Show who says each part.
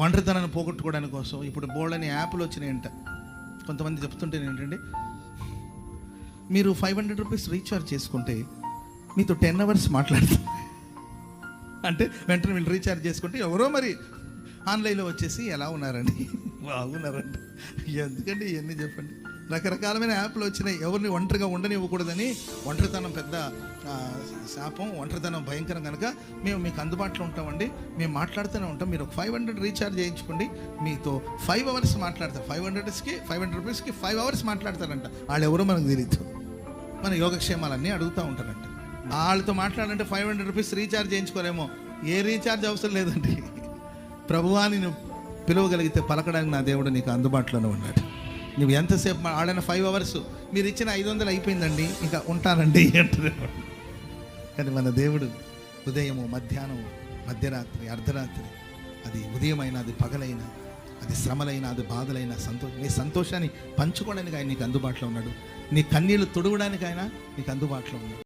Speaker 1: ఒంటరితనాన్ని పోగొట్టుకోవడానికి కోసం ఇప్పుడు బోల్డని యాప్లు వచ్చినాయంట. కొంతమంది చెప్తుంటే ఏంటంటే, మీరు 500 రూపీస్ రీఛార్జ్ చేసుకుంటే మీతో 10 అవర్స్ మాట్లాడతాం అంటే వెంటనే వీళ్ళు రీఛార్జ్ చేసుకుంటే ఎవరో మరి ఆన్లైన్లో వచ్చేసి ఎలా ఉన్నారండి, బాగున్నారండి. ఎందుకండి ఇవన్నీ చెప్పండి. రకరకాలమైన యాప్లు వచ్చినాయి. ఎవరిని ఒంటరిగా ఉండనివ్వకూడదని. ఒంటరితనం పెద్ద శాపం, ఒంటరితనం భయంకరం కనుక మేము మీకు అందుబాటులో ఉంటామండి, మేము మాట్లాడుతూనే ఉంటాం. మీరు ఒక 500 రీఛార్జ్ చేయించుకోండి, మీతో 5 అవర్స్ మాట్లాడతారు. 500 రూపీస్కి 5 అవర్స్ మాట్లాడతారంట. వాళ్ళు ఎవరో మనకు తెలియదు. మన యోగక్షేమాలన్నీ అడుగుతూ ఉంటారంట. వాళ్ళతో మాట్లాడాలంటే 500 రూపీస్ రీఛార్జ్ చేయించుకోలేమో. ఏ రీఛార్జ్ అవసరం లేదండి. ప్రభువాని నువ్వు పిలవగలిగితే పలకడానికి నా దేవుడు నీకు అందుబాటులోనే ఉన్నాడు. నువ్వు ఎంతసేపు ఆడైనా 5 అవర్స్, మీరు ఇచ్చిన 500 అయిపోయిందండి, ఇంకా ఉంటానండి అంటున్నాడు. కానీ మన దేవుడు ఉదయము, మధ్యాహ్నం, మధ్యరాత్రి, అర్ధరాత్రి, అది ఉదయమైనా, అది పగలైనా, అది శ్రమలైనా, అది బాధలైనా, నీ సంతోషాన్ని పంచుకోవడానికి ఆయన నీకు అందుబాటులో ఉన్నాడు. నీ కన్నీళ్లు తుడవడానికి ఆయన నీకు అందుబాటులో ఉన్నాడు.